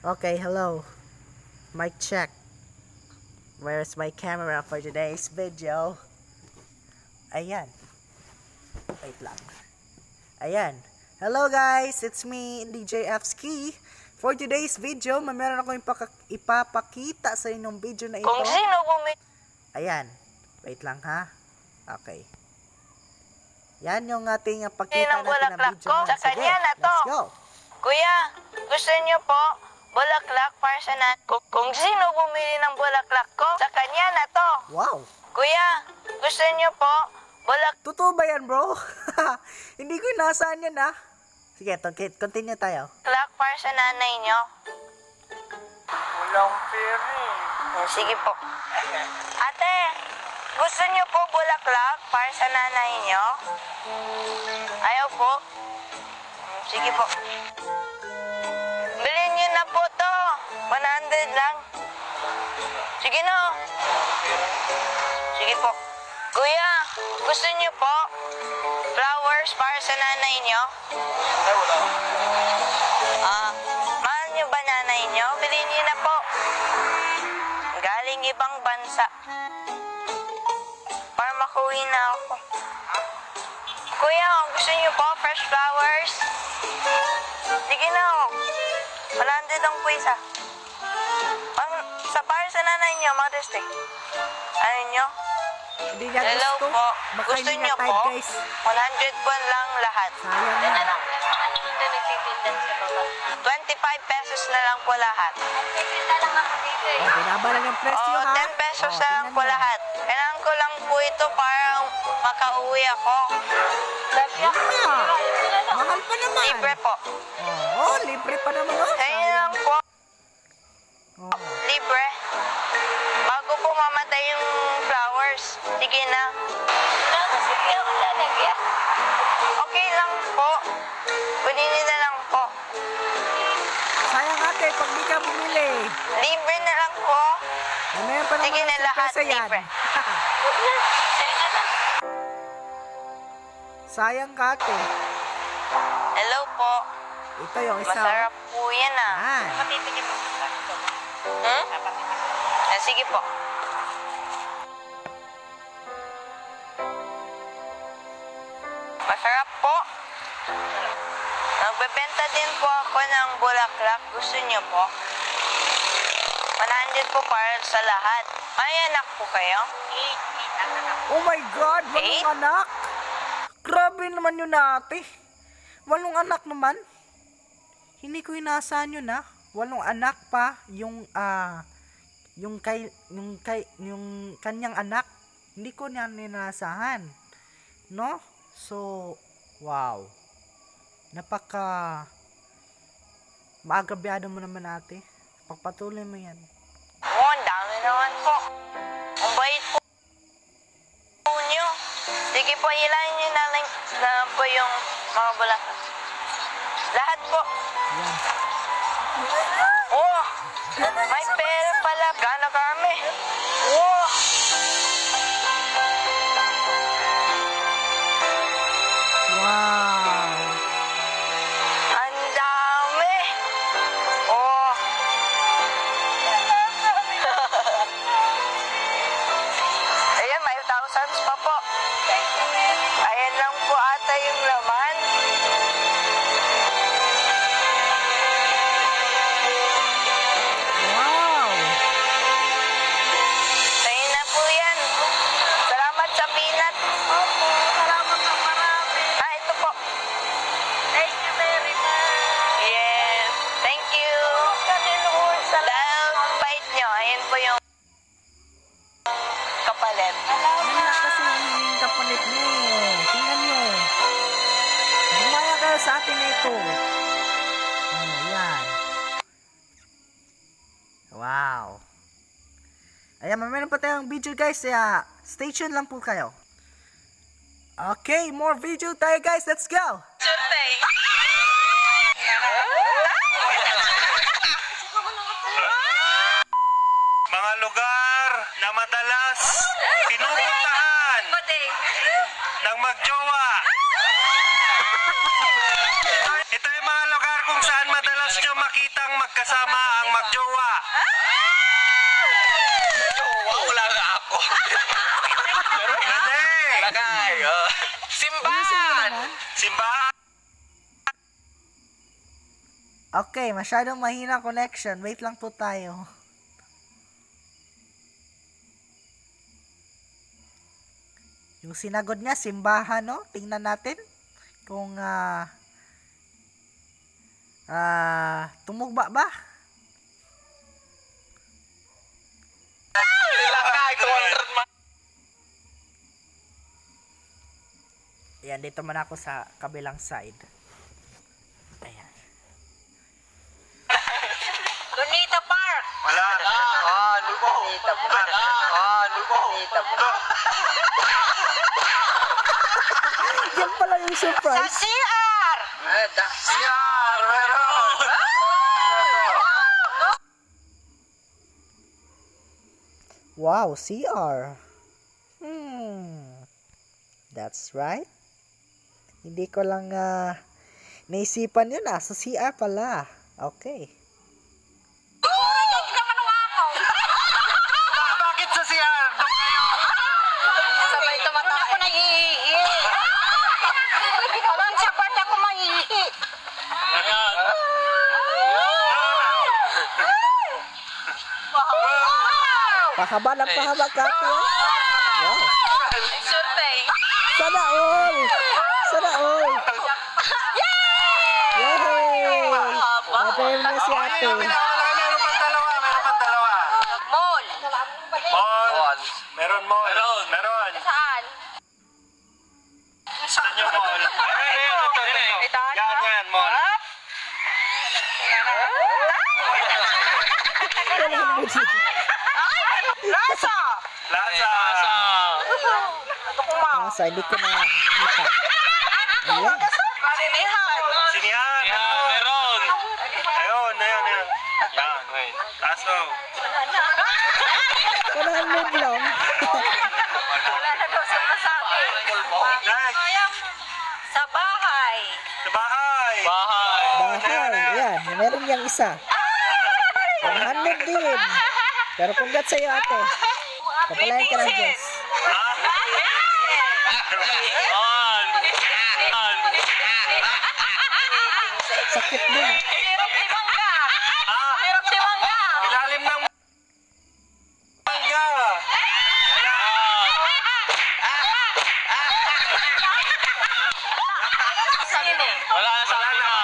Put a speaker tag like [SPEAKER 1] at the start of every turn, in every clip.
[SPEAKER 1] Okay, hello. Mic check. Where's my camera for today's video? Ayan. Wait lang. Ayan. Hello guys, it's me, DJ Fski. For today's video, meron ako ipapakita sa inyong video na ito.
[SPEAKER 2] Kung sino
[SPEAKER 1] Ayan. Wait lang ha. Okay. Yan yung ating pakita natin ng video na.
[SPEAKER 2] Sa kanya na to.
[SPEAKER 1] Let's go.
[SPEAKER 2] Kuya, gusto niyo po bulaklak para sa Kung sino bumili ng bulaklak ko, sa kanya na to.
[SPEAKER 1] Wow.
[SPEAKER 2] Kuya, gusto niyo po
[SPEAKER 1] Totoo ba yan, bro? Hindi ko inaasahan yan, ha? Sige, continue tayo.
[SPEAKER 2] bulaklak para sa nanay niyo?
[SPEAKER 3] Walang pera.
[SPEAKER 2] Sige po. Ate, gusto niyo po bulaklak para sa nanay niyo? Ayaw po? Sige po. Bilhin niyo na po to. 100 lang. Sige na. Sige po. Kuya, gusto niyo po flowers para sa nanay niyo?
[SPEAKER 3] Ay, wala.
[SPEAKER 2] Mahal niyo ba nanay niyo? Bilhin niyo na po. Galing ibang bansa. Para makuwi na ako. Kuya, gusto niyo po fresh flowers? Sige na. 100 ang puwisa. Sa para sa nanay niyo, Mother's Day. Ano niyo?
[SPEAKER 1] Hindi niya
[SPEAKER 2] Hello
[SPEAKER 1] gusto.
[SPEAKER 2] po.
[SPEAKER 1] Baka
[SPEAKER 2] Gusto
[SPEAKER 1] hindi
[SPEAKER 2] niyo
[SPEAKER 1] niya type,
[SPEAKER 2] po?
[SPEAKER 1] guys.
[SPEAKER 2] 100 po lang lahat.
[SPEAKER 1] Sayang na.
[SPEAKER 2] lang. Ano yung nagtitindan sa baba? 25 pesos na lang po lahat. Nagtitinda lang ako dito eh.
[SPEAKER 1] Oh, binabalan yung presyo, ha?
[SPEAKER 2] 10 pesos
[SPEAKER 1] Oh,
[SPEAKER 2] na lang
[SPEAKER 1] tingnan
[SPEAKER 2] po
[SPEAKER 1] mo.
[SPEAKER 2] lahat. Kailangan ko lang po ito para makauwi ako.
[SPEAKER 1] Mahal pa naman.
[SPEAKER 2] Libre po.
[SPEAKER 1] Oh, libre pa naman. Oh.
[SPEAKER 2] Kaya lang po.
[SPEAKER 1] Oh.
[SPEAKER 2] Libre. Bago po mamatay yung flowers. Sige na. Okay lang po. Kunin niyo na lang po.
[SPEAKER 1] Sayang ate, pag di ka bumili.
[SPEAKER 2] Libre na lang po.
[SPEAKER 1] Mamaya pa naman
[SPEAKER 2] Sige na
[SPEAKER 1] ang
[SPEAKER 2] lahat,
[SPEAKER 1] sorpresa yan.
[SPEAKER 2] libre.
[SPEAKER 1] Sayang ka ate.
[SPEAKER 2] Hello po.
[SPEAKER 1] Ito yung isa.
[SPEAKER 2] Masarap po yan ah.
[SPEAKER 1] Yan.
[SPEAKER 2] Sige po. Masarap po. Nagbebenta din po ako ng bulaklak. Gusto niyo po? 100 po para sa lahat. May anak po kayo? 8
[SPEAKER 1] Oh my God, walong anak. Grabe naman yun ate. Walong anak naman. Hindi ko inaasahan yun ha. Walong anak pa yung kanyang anak. Hindi ko niya inaasahan. No? So, wow. Maagabyado mo naman ate. Pagpatuloy mo yan.
[SPEAKER 2] Oo, ang dami naman po. Ang bait po niyo. Sige po, ilayin niyo na lang po yung mga bulaklak. Lahat po.
[SPEAKER 1] Yan.
[SPEAKER 2] Oh, may pera pala. Gano'n kami. Oh.
[SPEAKER 1] Wow.
[SPEAKER 2] Ang dami. Oh. Ayan, may thousands pa po. Ayan lang po ata yung laman.
[SPEAKER 1] Wow.
[SPEAKER 2] Sa'yo na po yan. Salamat sa peanut. Opo, salamat na marami. Ito po. Thank you very much. Yes, thank you. Dahil bait nyo, ayan po yung kapalit.
[SPEAKER 1] Yan na kasi yung kapalit niyo. Tingnan niyo. Gumaya kayo sa atin na ito. Oh, yan. Wow. Ayan, meron pa tayong video guys. Kaya stay tuned lang po kayo. Okay, more video tayo guys. Let's go!
[SPEAKER 2] Survey.
[SPEAKER 3] Mga lugar na madalas pinupuntahan ng magjowa. Ito yung mga lugar kung saan madalas madalas nyo makitang magkasama ang magjowa?
[SPEAKER 4] Wala nga ako.
[SPEAKER 3] Pwede.
[SPEAKER 4] Lagay. Simbahan.
[SPEAKER 3] Simbahan.
[SPEAKER 1] Okay, masyadong mahina connection. Wait lang po tayo. Yung sinagod niya, simbahan, no? Tingnan natin kung tumugba ba?
[SPEAKER 4] Lagay. 200 man.
[SPEAKER 1] Ayan, dito man ako sa kabilang side. Ayan.
[SPEAKER 2] Lunita Park.
[SPEAKER 3] Wala.
[SPEAKER 4] Lubong. Lubong.
[SPEAKER 1] Yan pala yung
[SPEAKER 2] Sa
[SPEAKER 1] surprise.
[SPEAKER 2] CR.
[SPEAKER 4] Siyar. Meron.
[SPEAKER 1] Wow, CR. That's right. Hindi ko lang naisipan yun sa CR pala. Okay.
[SPEAKER 3] Bakit sa CR? Doon kayo.
[SPEAKER 2] Sabay tumata. Ako naiihi. Alam sa part ako maiihi.
[SPEAKER 1] Pahaba ng pahaba ka. Wow.
[SPEAKER 2] Survey.
[SPEAKER 1] Sana all. Sana all. Yay! Matayin na si ate.
[SPEAKER 3] Meron pang dalawa.
[SPEAKER 2] Mall.
[SPEAKER 3] Mall. Meron mall. Meron.
[SPEAKER 2] Saan?
[SPEAKER 3] Saan yung mall?
[SPEAKER 2] Ito.
[SPEAKER 3] Yan, mall.
[SPEAKER 2] Plaza.
[SPEAKER 3] Plaza.
[SPEAKER 1] Nasa, hindi ko na kita. Ayan.
[SPEAKER 2] Sinihan.
[SPEAKER 3] Sinihan. Meron. Ayun. Yan. Taso.
[SPEAKER 1] 100 lang.
[SPEAKER 2] Wala na daw sa masabi.
[SPEAKER 3] Next.
[SPEAKER 2] Sa bahay.
[SPEAKER 3] Sa bahay.
[SPEAKER 1] Bahay. Ayan. Meron yang isa. 100 din. Pero congrats sa'yo ate. Papalayan ka ng Diyos. Sakit din.
[SPEAKER 2] Sirop ni Mangga. Sirop ni Mangga.
[SPEAKER 3] Ilalim ng mangga.
[SPEAKER 2] Sine.
[SPEAKER 3] Wala na.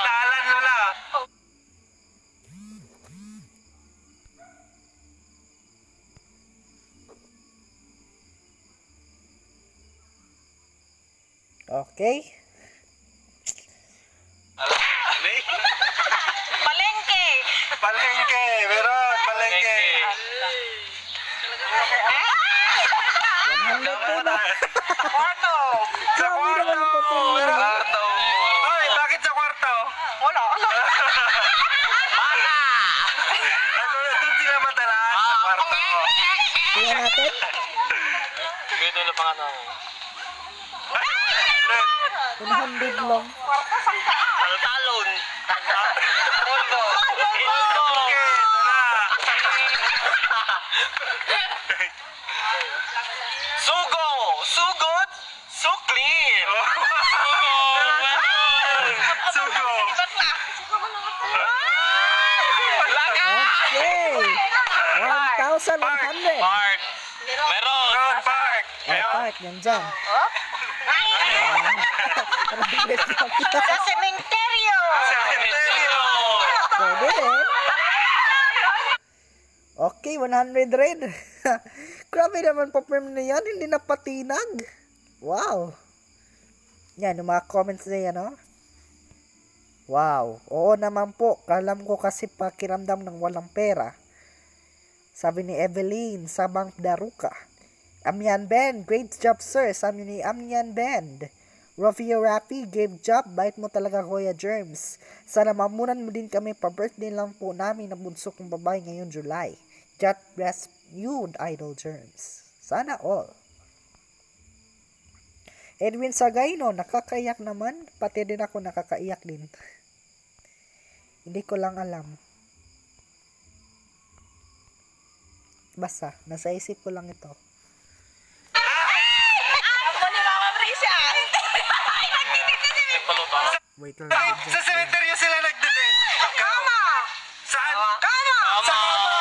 [SPEAKER 3] Dalan wala.
[SPEAKER 1] Okay.
[SPEAKER 2] Palengke.
[SPEAKER 3] Palengke. Meron. Palengke.
[SPEAKER 1] 100 din na.
[SPEAKER 2] Kwarto.
[SPEAKER 3] Sa
[SPEAKER 1] Grabe naman yung papel.
[SPEAKER 3] kwarto. Ay, bakit sa kwarto?
[SPEAKER 2] Wala.
[SPEAKER 3] Doon sila madalas sa kwarto.
[SPEAKER 1] Tingnan natin.
[SPEAKER 4] Ito na pang ano.
[SPEAKER 1] 100 lang.
[SPEAKER 4] Talon.
[SPEAKER 3] Poldo. Okay, wala.
[SPEAKER 4] Sugo. Sugod. Suklin.
[SPEAKER 3] Sugo.
[SPEAKER 1] Okay. 1,100.
[SPEAKER 4] Park. Meron.
[SPEAKER 3] Meron park.
[SPEAKER 1] Park, yan dyan.
[SPEAKER 2] Sa sementeryo.
[SPEAKER 3] Cementerio.
[SPEAKER 1] Pwede rin. Okay, 100 rin. Grabe naman pa-firm na yan. Hindi na patinag. Wow. Yan, yung mga comments na yan, no? Wow. Oo naman po. Alam ko kasi pakiramdam ng walang pera. Sabi ni Evelyn sa Bank Daruka. Amyan Ben, great job sir. Sabi ni Amyan Ben. Rafio Rafi, gave job. Bait mo talaga Kuya Germs. Sana mamunan mo din kami pa-birthday lang po namin na bunso kong babae ngayong July. God bless you, Idol Germs. Sana all. Edwin Sagayno, nakakaiyak naman. Pati din ako nakakaiyak din. Hindi ko lang alam. Basta, nasa isip ko lang ito.
[SPEAKER 2] Ako ni Mama Prisha.
[SPEAKER 1] Wait lang.
[SPEAKER 3] Sa cemetery sila nagdedate.
[SPEAKER 2] Kama.
[SPEAKER 3] Saan?
[SPEAKER 2] Kama.
[SPEAKER 4] Tama!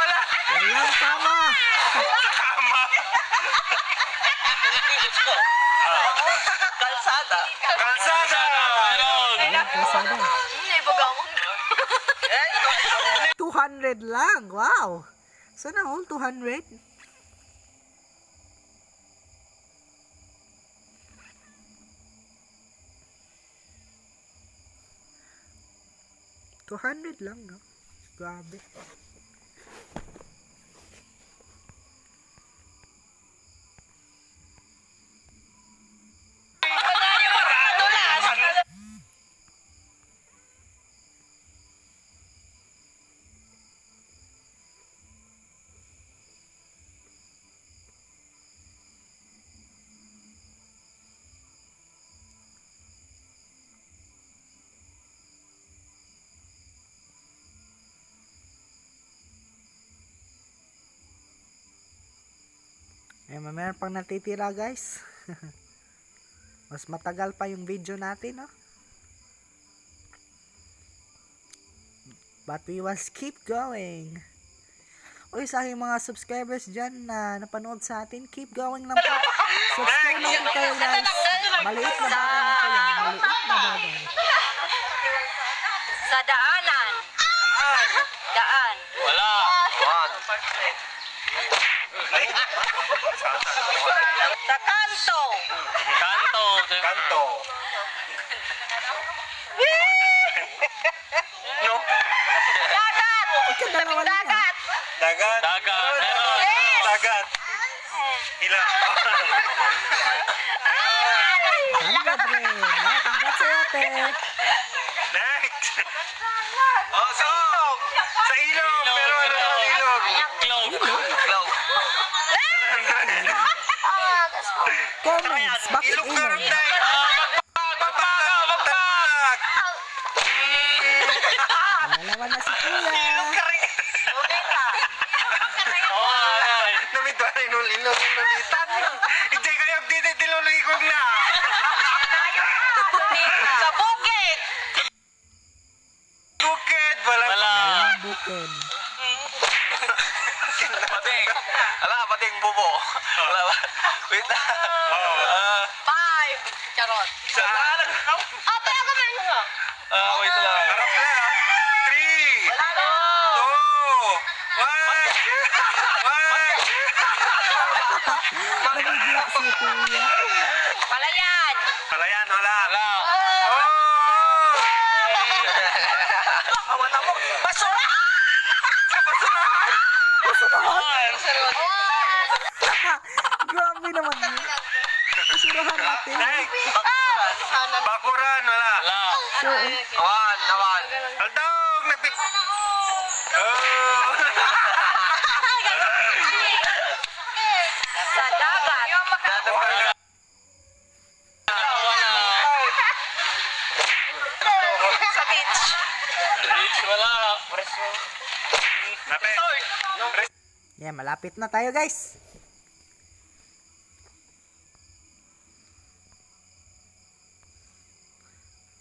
[SPEAKER 3] Wala.
[SPEAKER 1] Walang tama!
[SPEAKER 3] Tama.
[SPEAKER 2] Kalsada.
[SPEAKER 3] Kalsada.
[SPEAKER 4] Meron!
[SPEAKER 1] Walang kasama.
[SPEAKER 2] Hindi bagawang.
[SPEAKER 1] 200 lang! Wow! Sana all 200? $200 lang, no? Grabe. Eh, meron pang natitira, guys. Mas matagal pa yung video natin, no? But we will keep going. Uy, sa aking mga subscribers dyan na napanood sa atin, keep going lang po. Subscribe lang po kayo, guys. Maliit na bagay na po yan. Maliit na bagay.
[SPEAKER 2] Sa daanan. Daan.
[SPEAKER 4] Wala!
[SPEAKER 2] Sa kanto.
[SPEAKER 4] Kanto!
[SPEAKER 3] Kanto. No?
[SPEAKER 2] Dagat.
[SPEAKER 1] Ikadalawa lang yan.
[SPEAKER 2] Dagat.
[SPEAKER 3] Dagat.
[SPEAKER 4] Dagat! Meron!
[SPEAKER 3] Dagat. Hila.
[SPEAKER 1] 100 rin. Ah, congrats sa ate.
[SPEAKER 3] Next. Oh, sa ilog. Sa ilog. Pero ano ang ilog?
[SPEAKER 4] Iklog!
[SPEAKER 1] Comments. Bakit
[SPEAKER 3] Ilog
[SPEAKER 1] ilog?
[SPEAKER 3] karon tayo. Pagpag.
[SPEAKER 1] Nalaman na si kuya.
[SPEAKER 3] Namit ba na inulitan? Hindi kayo tinuloy ko na.
[SPEAKER 2] Sa bukid.
[SPEAKER 3] Bukid. Wala.
[SPEAKER 1] Walang bukid.
[SPEAKER 4] Pating! Ala, pating bubo! Wala ba? Wait na!
[SPEAKER 2] 5. Charot.
[SPEAKER 3] Saan?
[SPEAKER 2] Ate, ako man.
[SPEAKER 4] Wait lang.
[SPEAKER 3] Harap na. 3.
[SPEAKER 2] Wala na.
[SPEAKER 3] 2. 1.
[SPEAKER 1] Nabigla si kuya.
[SPEAKER 2] Palayan.
[SPEAKER 3] Palayan, wala.
[SPEAKER 4] Wala!
[SPEAKER 3] Oh!
[SPEAKER 2] Awan na mo. Basura.
[SPEAKER 1] Grabe naman yun. Kasurahan natin.
[SPEAKER 3] Next. Bakuran, wala.
[SPEAKER 4] Wala!
[SPEAKER 1] Sure.
[SPEAKER 4] Nawan!
[SPEAKER 3] Aldog, nagpik. Oh!
[SPEAKER 2] Sa dagat. Sa beach.
[SPEAKER 4] Beach! Wala!
[SPEAKER 3] Napit.
[SPEAKER 1] Yan, malapit na tayo, guys.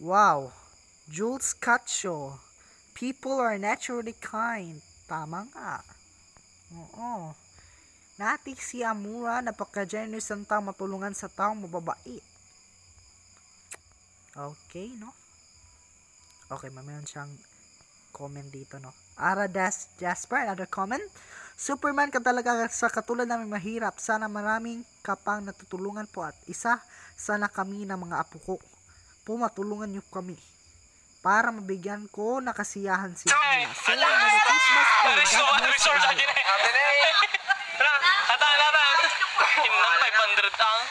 [SPEAKER 1] Wow. Jules Cacho. People are naturally kind. Tama nga. Oo. Nating si Amura, napaka-generous ang tao, matulungan sa taong mababait. Okay, no? Okay, mayroon siyang comment dito, no? Aradas Jasper, another comment. Superman ka talaga sa katulad namin mahirap. Sana maraming kapang natutulungan po at isa sana kami ng mga apo ko. Pumatulungan niyo kami para mabigyan ko na kasiyahan si Mila. Say Merry Christmas po. God bless you.
[SPEAKER 4] Hata! Inang 500 ang.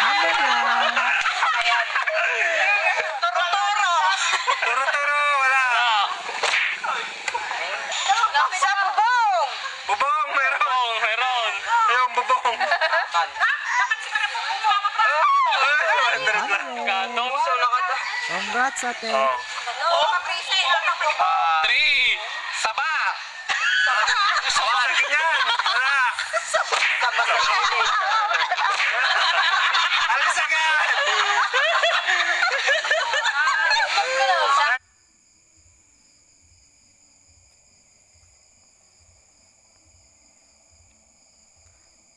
[SPEAKER 1] 100 lang.
[SPEAKER 3] Turo-turo, wala.
[SPEAKER 2] Sa bubong.
[SPEAKER 3] Bubong, meron.
[SPEAKER 4] Meron!
[SPEAKER 3] Ayun, bubong.
[SPEAKER 4] Katong!
[SPEAKER 1] Congrats, ate.
[SPEAKER 3] Oh.
[SPEAKER 4] 3. Saba.
[SPEAKER 3] Sa ganyan. Wala. Alis agad.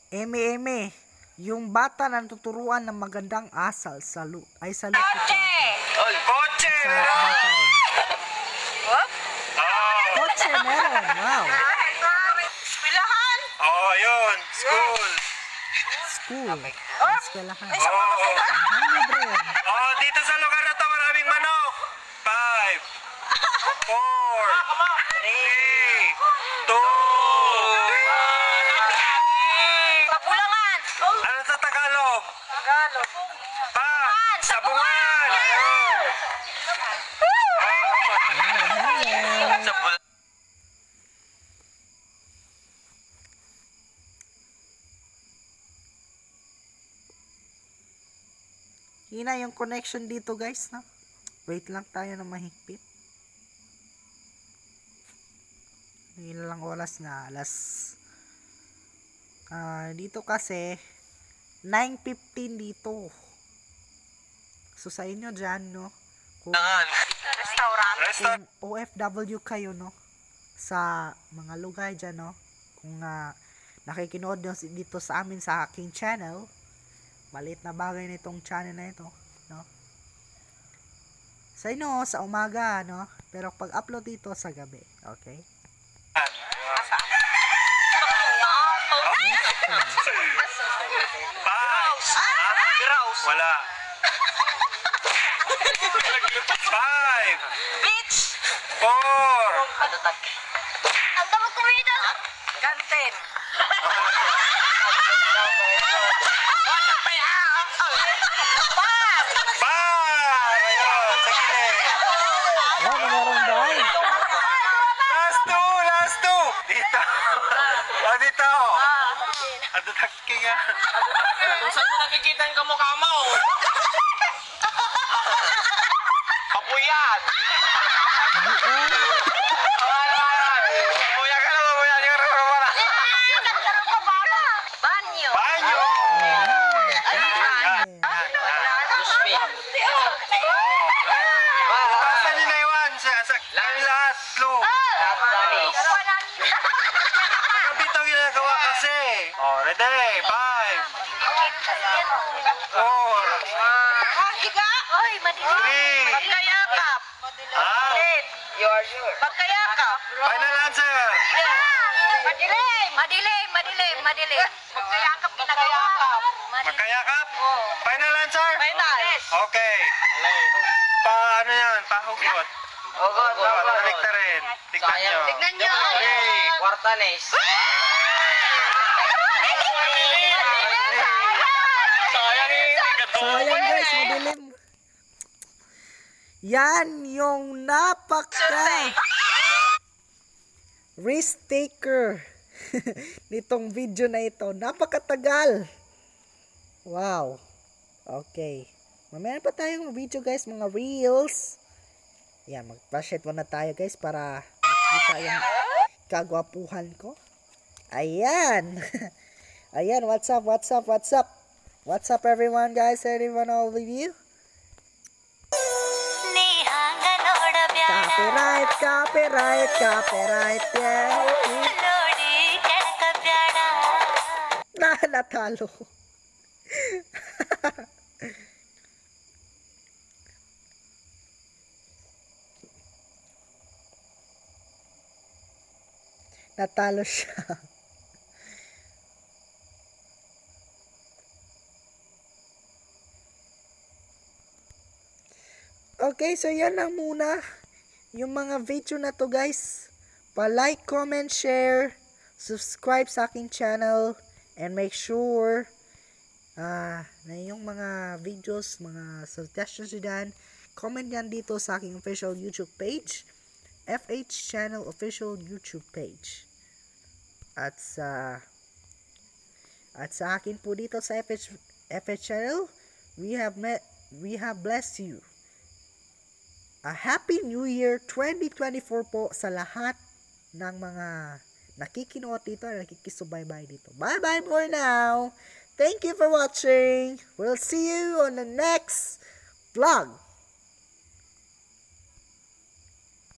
[SPEAKER 1] Eme, yung bata na tuturuan ng magandang asal sa salute ito.
[SPEAKER 3] Oy, kotse.
[SPEAKER 1] Sa bata rin.
[SPEAKER 3] Oh.
[SPEAKER 1] Kotse meron, wow.
[SPEAKER 3] Oh, yun. School.
[SPEAKER 1] School. Eskwelahan.
[SPEAKER 3] Oh.
[SPEAKER 1] 100 rin.
[SPEAKER 3] Oh, dito sa lugar na to maraming manok. 5, 4, 3, 2.
[SPEAKER 2] Pabulangan.
[SPEAKER 3] Ano sa Tagalog? Sabungan. Ayun.
[SPEAKER 4] Sa bul-
[SPEAKER 1] Hina yung connection dito, guys, no? Wait lang tayo na mahigpit. Ilang oras na, dito kasi 9:15 dito. So sa inyo dyan, no? Kung
[SPEAKER 3] Restaurant.
[SPEAKER 1] OFW kayo, no? Sa mga lugar dyan, no? Kung nakikinood nyo dito sa amin sa aking channel, maliit na bagay nitong channel na ito, no? Sa inyo, sa umaga, no? Pero pag upload dito sa gabi, okay?
[SPEAKER 3] Wala. 5,
[SPEAKER 2] Beach.
[SPEAKER 3] 4.
[SPEAKER 2] Ang damot kumida. Kantin.
[SPEAKER 3] Ayun, sa gilid.
[SPEAKER 1] Oh, meron daw.
[SPEAKER 3] Last two. Dito. Oh, dito. Ang tataki nga.
[SPEAKER 4] Kung saan mo nakikita yung kamukha mo? Papuyan! Papuyan ka na, papuyan.
[SPEAKER 2] Banyo.
[SPEAKER 3] Banyo. Basta din na iwan sa lahat. Slow. Nakabitaw ginagawa kasi. Oh, ready. 5, 4,
[SPEAKER 2] Higa. Oy, madilim.
[SPEAKER 3] 3.
[SPEAKER 2] Pagkayakap.
[SPEAKER 3] Ah,
[SPEAKER 2] Pagkayakap.
[SPEAKER 3] final answer.
[SPEAKER 2] Madilim. Pagkayakap pinagayakap.
[SPEAKER 3] Magkayakap? Final answer?
[SPEAKER 2] Final.
[SPEAKER 3] Okay. Paano yan? Pahugot.
[SPEAKER 4] Hugot.
[SPEAKER 3] Balik na rin. Tignan nyo.
[SPEAKER 2] Tignan nyo.
[SPEAKER 3] 3.
[SPEAKER 4] Kwartanes. Sayang
[SPEAKER 1] Sayang, guys, madilim. Yan yung risk taker nitong video na ito. Napakatagal. Wow. Okay. Mamaya pa tayong video, guys, mga reels. Yan, mag-flashlight muna tayo, guys, para makita yung kagwapuhan ko. Ayan. Ayan, what's up? What's up, everyone, guys? Everyone, all of you? Copyright, yeah. Natalo. Natalo siya. Okay, so yan lang muna yung mga video na to, guys. Pa-like, comment, share, subscribe sa aking channel, and make sure na yung mga videos, mga suggestions dyan, comment yan dito sa aking official YouTube page, FH Channel official YouTube page. At sa akin po dito sa FH Channel, we have blessed you. A Happy New Year 2024 po sa lahat ng mga nakikinood dito, nakikisubaybay dito. Bye-bye for now. Thank you for watching. We'll see you on the next vlog.